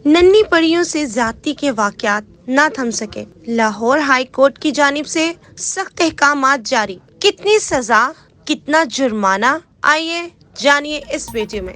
नन्ही परियों से ज्यादती के वाकयात न थम सके। लाहौर हाई कोर्ट की जानिब से सख्त अहकामात जारी। कितनी सजा, कितना जुर्माना, आइए जानिए इस वीडियो में।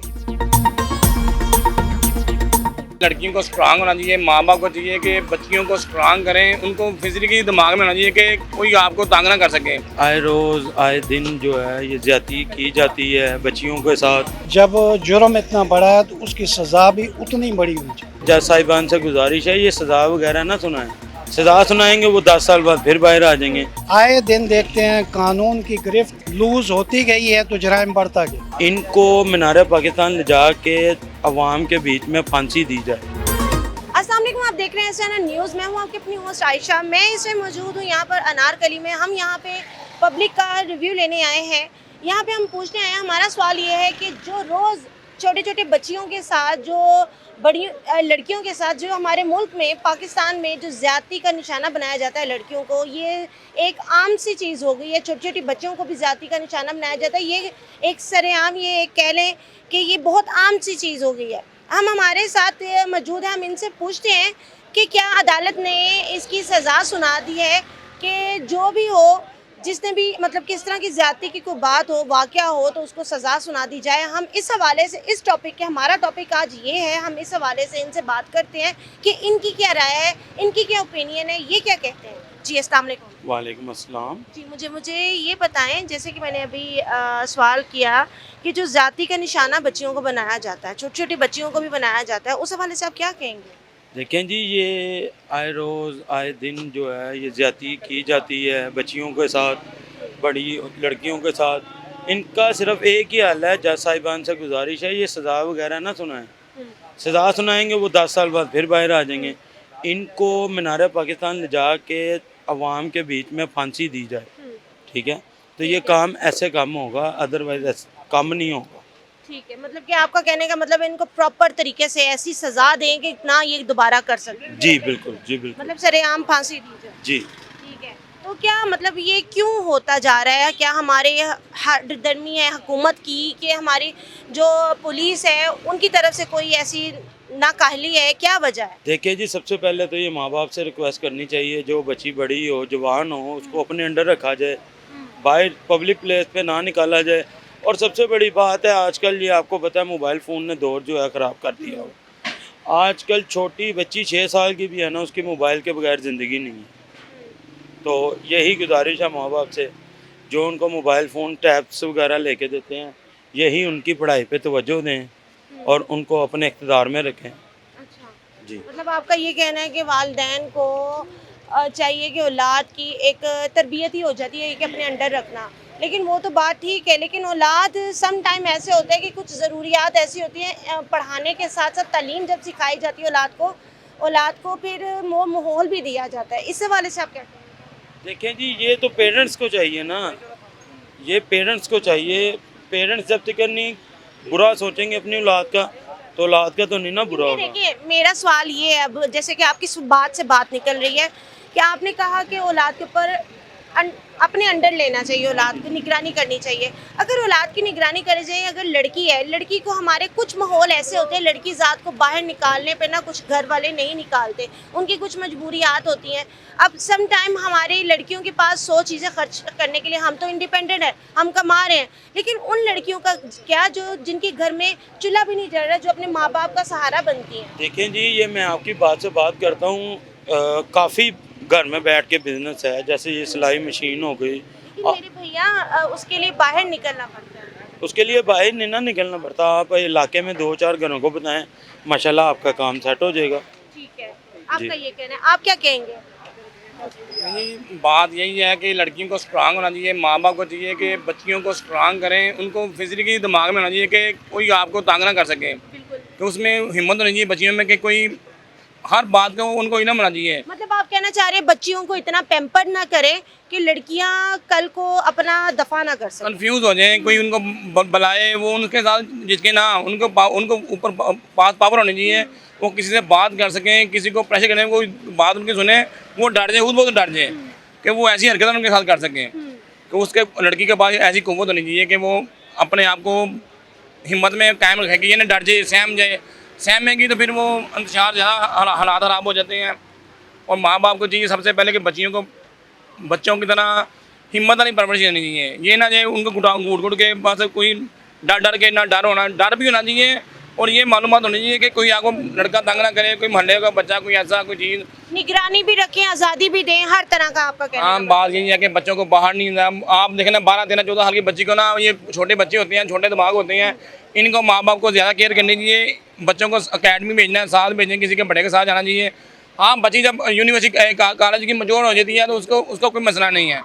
लड़कियों को स्ट्रांग होना चाहिए, माँ बाप को चाहिए कि बच्चियों को स्ट्रांग करें, उनको फिजिकली दिमाग में होना चाहिए कि कोई आपको तंग ना कर सके। आए रोज़ आए दिन जो है ये ज्यादती की जाती है बच्चियों के साथ। जब जुर्म इतना बड़ा है तो उसकी सज़ा भी उतनी बड़ी होनी चाहिए। जज साहिबान से गुजारिश है ये सज़ा वगैरह ना सुनाएं। सज़ा सुनाएंगे वो 10 साल बाद फिर बाहर आ जाएंगे। आए दिन देखते हैं कानून की गिरफ्त लूज होती गई है तो जराइम बढ़ता गया। इनको मीनार पाकिस्तान ले जा के अवाम के बीच में फांसी दी जाए। अस्सलाम वालेकुम, आप देख रहे हैं SNN न्यूज़। मैं हूं आपकी अपनी होस्ट आयशा। मैं इस समय मौजूद हूं यहाँ पर अनारकली में। हम यहाँ पे पब्लिक का रिव्यू लेने आए हैं। यहाँ पे हम पूछने आए हैं, हमारा सवाल ये है कि जो रोज़ छोटे छोटे बच्चियों के साथ, जो बड़ी लड़कियों के साथ, जो हमारे मुल्क में पाकिस्तान में जो ज़्यादती का निशाना बनाया जाता है लड़कियों को, ये एक आम सी चीज़ हो गई है। छोटी छोटी बच्चियों को भी ज़्यादती का निशाना बनाया जाता है। ये एक सरेआम, ये एक कह लें कि ये बहुत आम सी चीज़ हो गई है। हम हमारे साथ मौजूद हैं, हम इनसे पूछते हैं कि क्या अदालत ने इसकी सज़ा सुना दी है कि जो भी हो, जिसने भी मतलब किस तरह की ज़्यादती की कोई बात हो, वाक़या हो, तो उसको सज़ा सुना दी जाए। हम इस हवाले से, इस टॉपिक के, हमारा टॉपिक आज ये है, हम इस हवाले से इनसे बात करते हैं कि इनकी क्या राय है, इनकी क्या ओपिनियन है, ये क्या कहते हैं। जी अस्सलाम वालेकुम। वालेकुम अस्सलाम। जी, मुझे ये बताएं, जैसे कि मैंने अभी सवाल किया कि जो ज़ाती का निशाना बच्चियों को बनाया जाता है, छोटी छोटी बच्चियों को भी बनाया जाता है, उस हवाले से आप क्या कहेंगे? देखें जी, ये आए रोज़ आए दिन जो है ये ज्यादती की जाती है बच्चियों के साथ, बड़ी लड़कियों के साथ। इनका सिर्फ एक ही हल है, जज साहिबान से गुजारिश है ये सज़ा वगैरह ना सुनाएं। सज़ा सुनाएंगे वो 10 साल बाद फिर बाहर आ जाएंगे। इनको मीनार पाकिस्तान ले जा के अवाम के बीच में फांसी दी जाए, ठीक है? तो ये काम ऐसे काम होगा, अदरवाइज काम नहीं होगा। ठीक है, मतलब कि आपका कहने का मतलब इनको प्रॉपर तरीके से ऐसी सज़ा दें कि ना ये दोबारा कर सकें। जी बिल्कुल, जी बिल्कुल। मतलब सरेआम फांसी दी जाए। जी ठीक है, तो क्या मतलब ये क्यों होता जा रहा है? क्या हमारे दरमी है हुकूमत की कि हमारी जो पुलिस है उनकी तरफ से कोई ऐसी नाकाहली है, क्या वजह है? देखिए जी, सबसे पहले तो ये माँ बाप से रिक्वेस्ट करनी चाहिए, जो बच्ची बड़ी हो, जवान हो, उसको अपने अंडर रखा जाए, बाहर पब्लिक प्लेस पे ना निकाला जाए। और सबसे बड़ी बात है, आजकल ये आपको पता है मोबाइल फ़ोन ने दौर जो है ख़राब कर दिया हो। आजकल छोटी बच्ची 6 साल की भी है ना, उसकी मोबाइल के बगैर ज़िंदगी नहीं है। तो यही गुजारिश है माँ बाप से, जो उनको मोबाइल फ़ोन, टैब्स वगैरह लेके देते हैं, यही उनकी पढ़ाई पे तवज्जो दें और उनको अपने इक़्तिदार में रखें। अच्छा, जी मतलब आपका ये कहना है कि वालिदैन को चाहिए कि औलाद की एक तरबियत ही हो जाती है कि अपने अंडर रखना। लेकिन वो तो बात ठीक है, लेकिन औलाद सम टाइम ऐसे होते हैं कि कुछ ज़रूरियात ऐसी होती हैं, पढ़ाने के साथ साथ तालीम जब सिखाई जाती है औलाद को फिर वो माहौल भी दिया जाता है। इस हवाले से आप क्या कहें? देखें जी, ये तो पेरेंट्स को चाहिए ना, ये पेरेंट्स को चाहिए। पेरेंट्स जब तक नहीं बुरा सोचेंगे अपनी औलाद का, तो औलाद का तो नहीं ना बुरा होगा। देखिए, मेरा सवाल ये है, अब जैसे कि आपकी बात से बात निकल रही है कि आपने कहा कि औलाद के ऊपर अपने अंडर लेना चाहिए, औलाद की निगरानी करनी चाहिए। अगर औलाद की निगरानी करी जाए, अगर लड़की है, लड़की को हमारे कुछ माहौल ऐसे होते हैं, लड़की ज़ात को बाहर निकालने पे ना कुछ घर वाले नहीं निकालते, उनकी कुछ मजबूरियात होती हैं। अब सम टाइम हमारी लड़कियों के पास 100 चीज़ें खर्च करने के लिए, हम तो इंडिपेंडेंट है, हम कमा रहे हैं, लेकिन उन लड़कियों का क्या जो जिनके घर में चूल्हा भी नहीं जल रहा, जो अपने माँ बाप का सहारा बनती हैं? देखें जी, ये मैं आपकी बात से बात करता हूँ, काफ़ी घर में बैठ के बिजनेस है, जैसे ये सिलाई मशीन हो गई। मेरे भैया उसके लिए बाहर निकलना पड़ता है। उसके लिए बाहर नहीं ना निकलना पड़ता। आप इलाके में 2-4 घरों को बताएं, माशाल्लाह आपका काम सेट हो जाएगा। ठीक है, आपका ये कहना है, आप क्या कहेंगे? नहीं, बात यही है कि लड़कियों को स्ट्रांग होना चाहिए, माँ बाप को चाहिए कि बच्चियों को स्ट्रांग करें, उनको फिजिकली दिमाग में होना चाहिए कि कोई आपको तंग ना कर सके। बिल्कुल। तो उसमें हिम्मत होनी चाहिए बच्चियों में कि कोई हर बात को उनको इना होना चाहिए। मतलब आप कहना चाह रहे हैं बच्चियों को इतना पैम्पर ना करें कि लड़कियां कल को अपना दफा ना कर सकें। कंफ्यूज हो जाए, कोई उनको बुलाए, वो उनके साथ जिसके ना उनको ऊपर पास पावर होनी चाहिए, वो किसी से बात कर सकें, किसी को प्रेशर करने कोई बात उनकी सुने, वो डर जाए, खुद बहुत डर जाए कि वो ऐसी हरकत उनके साथ कर सकें। तो उसके लड़की के पास ऐसी कुव्वत होनी चाहिए कि वो अपने आप को हिम्मत में कायम रखे कि ये ना डर जाए, सहम जाए, सहमेगी तो फिर वो अंतशार ज़्यादा हालात ख़राब हो जाते हैं। और माँ बाप को चाहिए सबसे पहले कि बच्चों की तरह हिम्मत वाली परवरिश देनी चाहिए। ये ना चाहिए उनको घूट घूट के बस कोई डर के ना डर भी होना चाहिए। और ये मालूमात होनी चाहिए कि कोई आपको लड़का तंग ना करे, कोई मोहल्ले का बच्चा कोई ऐसा कोई चीज़। निगरानी भी रखें, आज़ादी भी दें, हर तरह का आपका कहना आम है। बात यही है कि बच्चों को बाहर नहीं, आप देखें ना 12, 13, 14 साल की बच्ची को ना, ये छोटे बच्चे होते हैं, छोटे दिमाग होते हैं, इनको माँ बाप को ज़्यादा केयर करनी चाहिए। बच्चों को अकेडमी भेजना है, साथ भेजें, किसी के बड़े के साथ जाना चाहिए। हाँ, बच्ची जब यूनिवर्सिटी कॉलेज की मैच्योर हो जाती है तो उसको कोई मसला नहीं है।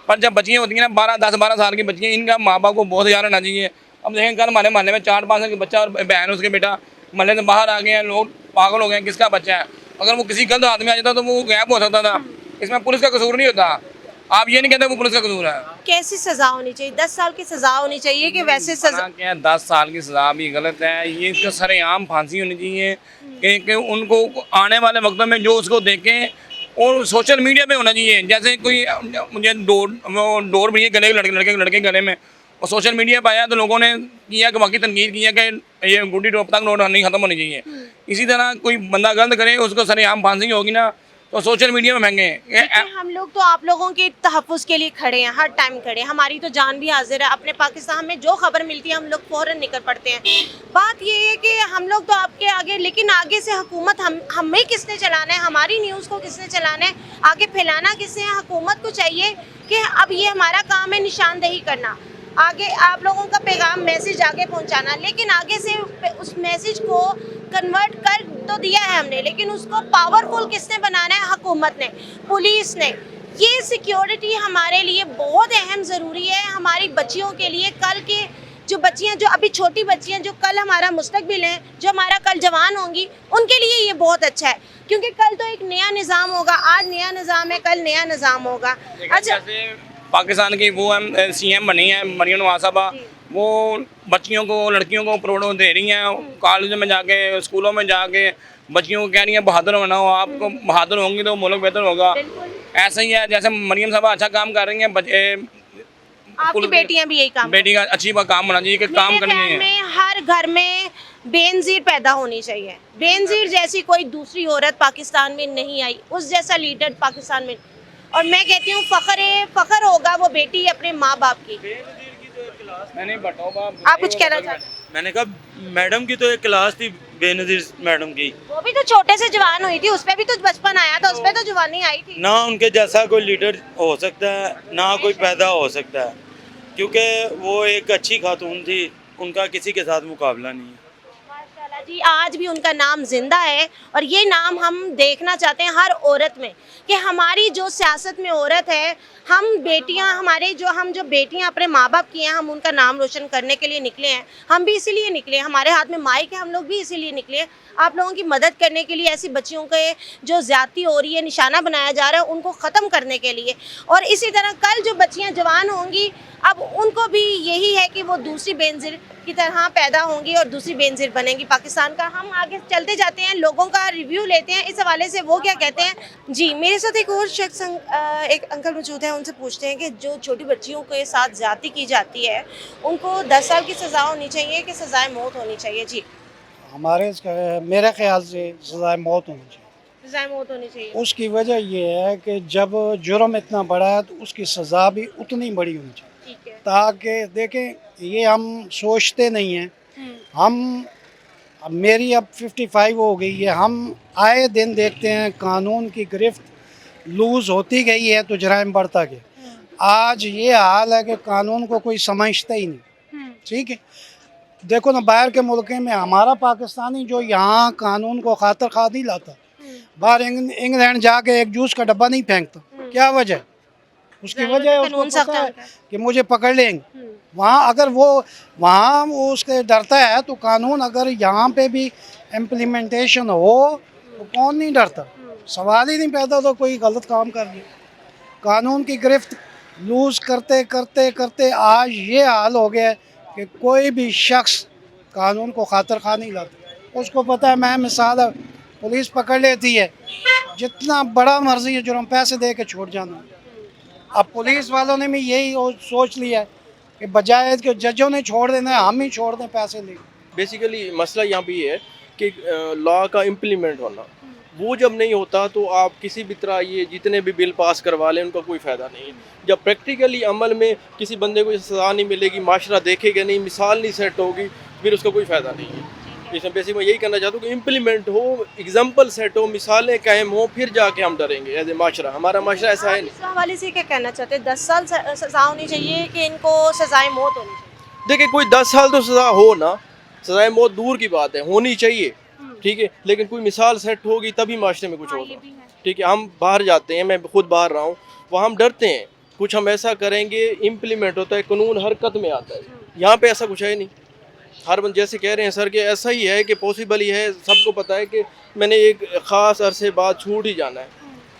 पर जब बच्चियाँ होती हैं ना 10-12 साल की बच्चियाँ, इनका माँ बाप को बहुत ध्यान रखना चाहिए। अब देखें कल हमारे मोहल्ले में 4-5 साल के बच्चा और बहन उसके बेटा मोहल्ले से बाहर आ गए हैं, लोग पागल हो गए हैं, किसका बच्चा है। अगर वो किसी गलत आदमी आ जाता तो वो गैप हो सकता था। इसमें पुलिस का कसूर नहीं होता। आप ये नहीं कहते वो पुलिस का कसूर है। कैसी सजा होनी चाहिए? 10 साल की सजा होनी चाहिए कि वैसे सजा? क्या 10 साल की सजा भी गलत है। ये इसका सरेआम फांसी होनी चाहिए कि उनको आने वाले वक्तों में जो उसको देखें। और सोशल मीडिया पे होना चाहिए। जैसे कोई मुझे डोर भी है गले लड़के गले में, और सोशल मीडिया पर आया तो लोगों ने किया कि बाकी तनकीद किया कि ये गुड्डी टॉप तक नोट नहीं ख़त्म होनी चाहिए। इसी तरह कोई बंदा गलत करे उसको सरेआम फांसी होगी ना तो सोशल मीडिया में महंगे। हम लोग तो आप लोगों के तहफ़्फ़ुज़ के लिए खड़े हैं, हर टाइम खड़े हैं। हमारी तो जान भी हाजिर है। अपने पाकिस्तान में जो खबर मिलती है हम लोग फ़ौरन निकल पड़ते हैं। बात ये है कि हम लोग तो आपके आगे, लेकिन आगे से हुकूमत हमें किसने चलाना है, हमारी न्यूज़ को किसने चलाना है, आगे फैलाना किसने है? हुकूमत को चाहिए कि अब ये हमारा काम है निशानदेही करना, आगे आप लोगों का पैगाम मैसेज आगे पहुंचाना। लेकिन आगे से उस मैसेज को कन्वर्ट कर तो दिया है हमने, लेकिन उसको पावरफुल किसने बनाना है? हुकूमत ने, पुलिस ने। ये सिक्योरिटी हमारे लिए बहुत अहम ज़रूरी है, हमारी बच्चियों के लिए। कल के जो बच्चियां, जो अभी छोटी बच्चियां, जो कल हमारा मुस्तकबिल है, जो हमारा कल जवान होंगी, उनके लिए ये बहुत अच्छा है। क्योंकि कल तो एक नया निज़ाम होगा, आज नया निज़ाम है, कल नया निज़ाम होगा। अच्छा, पाकिस्तान की वो CM बनी है मरियम नवाज साहबा, वो बच्चियों को, लड़कियों को प्रोत्साहन दे रही हैं। कॉलेज में जाके, स्कूलों में जाके बच्चियों को कह रही हैं बहादुर बनाओ, आपको बहादुर होंगी तो मुल्क बेहतर होगा। ऐसा ही है, जैसे मरियम साहबा अच्छा काम कर रही हैं, आपकी बेटियां भी यही काम, बेटी का अच्छी काम होना चाहिए कि काम करनी मेरे ख्याल चाहिए। में हर घर में बेनज़ीर पैदा होनी चाहिए। बेनज़ीर जैसी कोई दूसरी औरत पाकिस्तान में नहीं आई, उस जैसा लीडर पाकिस्तान में। और मैं कहती हूँ फ़ख्र होगा वो बेटी अपने माँ बाप की। आप कुछ कहना चाहते हैं? मैंने कहा मैडम की तो एक क्लास थी बेनज़ीर मैडम की, वो भी तो छोटे से जवान हुई थी, उस पर भी तो बचपन आया था, उस पर तो जवानी आई थी। ना उनके जैसा कोई लीडर हो सकता है ना कोई पैदा हो सकता है, क्योंकि वो एक अच्छी खातून थी, उनका किसी के साथ मुकाबला नहीं है। माशाल्लाह जी, आज भी उनका नाम जिंदा है और ये नाम हम देखना चाहते हैं हर औरत में, कि हमारी जो सियासत में औरत है, हम बेटियां, हमारे जो बेटियां अपने माँ बाप की हैं, हम उनका नाम रोशन करने के लिए निकले हैं। हम भी इसीलिए निकले हैं, हमारे हाथ में माइक है, हम लोग भी इसीलिए निकले हैं, आप लोगों की मदद करने के लिए, ऐसी बच्चियों के जो ज़्यादती हो रही है, निशाना बनाया जा रहा है, उनको ख़त्म करने के लिए। और इसी तरह कल जो बच्चियाँ जवान होंगी, अब उनको भी यही है कि वो दूसरी बेनज़ीर की तरह पैदा होंगी और दूसरी बेनज़ीर बनेंगी पाकिस्तान का। हम आगे चलते जाते हैं, लोगों का रिव्यू लेते हैं इस हवाले से, वो क्या कहते हैं। जी, मेरे साथ एक और शख्स, एक अंकल मौजूद हैं, उनसे पूछते हैं कि जो छोटी बच्चियों के साथ ज़्यादती की जाती है, उनको 10 साल की सज़ा होनी चाहिए कि सज़ाए मौत होनी चाहिए? जी, मेरे ख्याल से सज़ाए मौत होनी चाहिए। सज़ाए मौत होनी चाहिए। उसकी वजह ये है कि जब जुर्म इतना बड़ा है तो उसकी सज़ा भी उतनी बड़ी होनी चाहिए, ठीक है। ताकि देखें ये हम सोचते नहीं हैं। हम, अब मेरी अब 55 हो गई है, हम आए दिन देखते हैं कानून की गिरफ्त लूज़ होती गई है तो जराइम बढ़ता गया। आज ये हाल है कि कानून को कोई समझता ही नहीं। ठीक है, देखो ना बाहर के मुल्क में हमारा पाकिस्तानी जो यहाँ कानून को खातर खा नहीं लाता, बाहर इंग्लैंड जाके एक जूस का डब्बा नहीं फेंकता, क्या वजह? उसकी वजह है उसको पता है कि मुझे पकड़ लेंगे। वहाँ अगर वहाँ वो उसके डरता है, तो कानून अगर यहाँ पे भी इम्प्लीमेंटेशन हो तो कौन नहीं डरता? सवाल ही नहीं पैदा तो कोई गलत काम कर लिया। कानून की गिरफ्त लूज़ करते करते करते आज ये हाल हो गया कि कोई भी शख्स कानून को खातर खा नहीं लाता। उसको पता है, मैं मिसाल है, पुलिस पकड़ लेती है, जितना बड़ा मर्जी है जुर्म पैसे दे के छोड़ जाना। अब पुलिस वालों ने भी यही सोच लिया है कि बजाय कि जजों ने छोड़ देना है, हम ही छोड़ दें पैसे ले। बेसिकली मसला यहाँ पे ये है कि लॉ का इम्प्लीमेंट होना, वो जब नहीं होता तो आप किसी भी तरह ये जितने भी बिल पास करवा लें उनका कोई फ़ायदा नहीं है। जब प्रैक्टिकली अमल में किसी बंदे को सज़ा नहीं मिलेगी, माशरा देखेगा नहीं, मिसाल नहीं सेट होगी, फिर उसका कोई फ़ायदा नहीं है। इसमें बेसिक मैं यही कहना चाहता हूँ कि इम्प्लीमेंट हो, एग्जाम्पल सेट हो, मिसालें कायम हो, फिर जाके हम डरेंगे एज ए माशरा। हमारा माशरा ऐसा है नहीं। इस हवाले से क्या कहना चाहते हैं, 10 साल सज़ा होनी चाहिए कि इनको सज़ाए मौत होनी चाहिए? देखिए कोई 10 साल तो सज़ा हो ना, सज़ाए मौत दूर की बात है, होनी चाहिए, ठीक है, लेकिन कोई मिसाल सेट होगी तभी माशरे में कुछ होगा, ठीक है। हम बाहर जाते हैं, मैं खुद बाहर रहा हूँ, वहाँ हम डरते हैं, कुछ हम ऐसा करेंगे इम्प्लीमेंट होता है, कानून हरकत में आता है। यहाँ पे ऐसा कुछ है नहीं। हर बंद जैसे कह रहे हैं सर कि ऐसा ही है कि पॉसिबल ही है, सबको पता है कि मैंने एक ख़ास अरसे बाद छूट ही जाना है,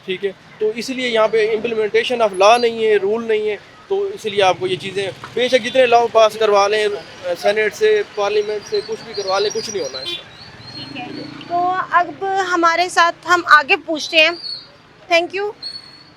ठीक है। तो इसलिए यहाँ पे इम्प्लीमेंटेशन ऑफ लॉ नहीं है, रूल नहीं है, तो इसलिए आपको ये चीज़ें बेशक जितने लॉ पास करवा लें सेनेट से, पार्लियामेंट से, कुछ भी करवा लें, कुछ नहीं होना है। ठीक है, तो अब हमारे साथ हम आगे पूछते हैं। थैंक यू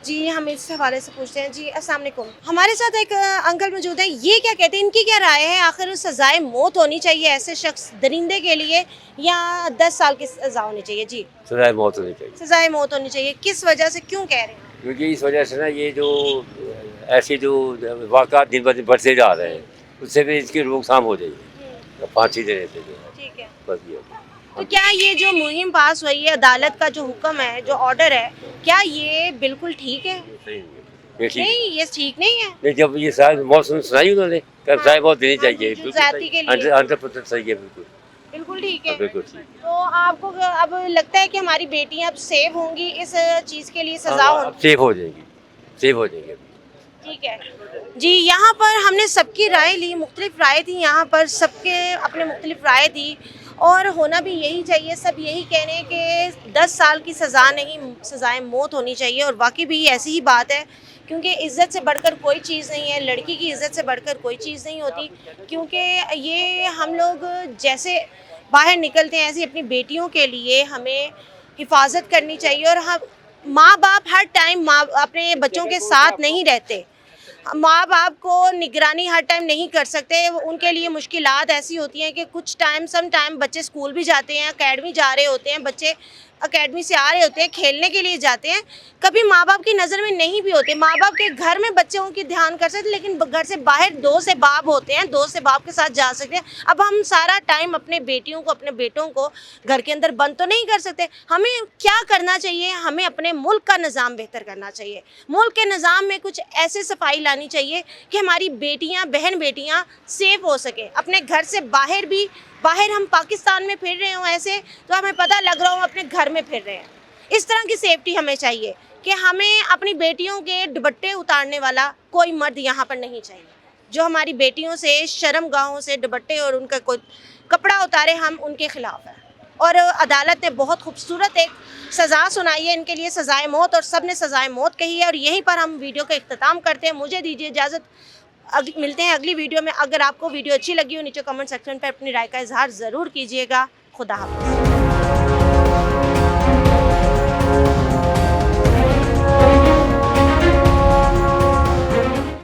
जी, हम इस हवाले से पूछते हैं। जी अस्सलाम वालेकुम, हमारे साथ एक अंकल मौजूद है, ये क्या कहते हैं, इनकी क्या राय है, आखिर सज़ाए मौत होनी चाहिए ऐसे शख्स दरिंदे के लिए या 10 साल की सज़ा होनी चाहिए? जी सजाए मौत होनी चाहिए, सज़ाए मौत होनी चाहिए, किस वजह से, क्यों कह रहे हैं? क्योंकि इस वजह से ना ये जो ऐसे जो वाक़ात दिन ब दिन बढ़ते जा रहे हैं, उससे भी इसकी रोकथाम हो जाएगी फांसी देने से जो है। ठीक है, बस ये तो क्या ये जो मुहिम पास हुई है, अदालत का जो हुक्म है, जो ऑर्डर है, क्या ये बिल्कुल ठीक है? सही नहीं है। ये ठीक नहीं, ये ठीक नहीं है। नहीं, जब ये साहब मौत सुनाई उन्होंने कब सजाए मौत देनी चाहिए, जो ज्यादती के लिए। 100% सही है, बिल्कुल बिल्कुल ठीक है। बिल्कुल ठीक। तो आपको अब लगता है कि हमारी बेटियां अब सेफ होंगी इस चीज़ के लिए, सज़ा अब होनी? सेफ हो जाएगी, सेफ हो जाएगी। ठीक है जी, यहाँ पर हमने सबकी राय ली, मुख्तलिफ राय थी, यहाँ पर सबके अपने मुख्तलिफ राय थी और होना भी यही चाहिए। सब यही कह रहे हैं कि 10 साल की सज़ा नहीं, सज़ाए मौत होनी चाहिए और वाकई भी ऐसी ही बात है, क्योंकि इज़्ज़त से बढ़कर कोई चीज़ नहीं है, लड़की की इज़्ज़त से बढ़कर कोई चीज़ नहीं होती। क्योंकि ये हम लोग जैसे बाहर निकलते हैं ऐसे अपनी बेटियों के लिए हमें हिफाजत करनी चाहिए और हम माँ बाप हर टाइम अपने बच्चों के साथ नहीं रहते, माँ बाप को निगरानी हर टाइम नहीं कर सकते। उनके लिए मुश्किलात ऐसी होती हैं कि कुछ टाइम सम टाइम बच्चे स्कूल भी जाते हैं, एकेडमी जा रहे होते हैं, बच्चे एकेडमी से आ रहे होते हैं, खेलने के लिए जाते हैं, कभी माँ बाप की नज़र में नहीं भी होते। माँ बाप के घर में बच्चों की ध्यान कर सकते, लेकिन घर से बाहर दोस्त से बाप होते हैं, दोस्त से बाप के साथ जा सकते हैं। अब हम सारा टाइम अपने बेटियों को, अपने बेटों को घर के अंदर बंद तो नहीं कर सकते। हमें क्या करना चाहिए, हमें अपने मुल्क का निज़ाम बेहतर करना चाहिए। मुल्क के निज़ाम में कुछ ऐसे सफाई लानी चाहिए कि हमारी बेटियाँ, बहन बेटियाँ सेफ हो सकें, अपने घर से बाहर भी। बाहर हम पाकिस्तान में फिर रहे हों ऐसे तो हमें पता लग रहा हो अपने घर में फिर रहे हैं। इस तरह की सेफ्टी हमें चाहिए कि हमें अपनी बेटियों के दुपट्टे उतारने वाला कोई मर्द यहाँ पर नहीं चाहिए, जो हमारी बेटियों से शर्मगाहों से दुपट्टे और उनका कोई कपड़ा उतारे, हम उनके खिलाफ हैं। और अदालत ने बहुत खूबसूरत एक सज़ा सुनाई है इनके लिए, सज़ाए मौत, और सब ने सज़ाए मौत कही है। और यहीं पर हम वीडियो का इख्तिताम करते हैं। मुझे दीजिए इजाज़त, मिलते हैं अगली वीडियो में। अगर आपको वीडियो अच्छी लगी हो नीचे कमेंट सेक्शन पर अपनी राय का इजहार ज़रूर कीजिएगा। खुदा हाफ़िज़।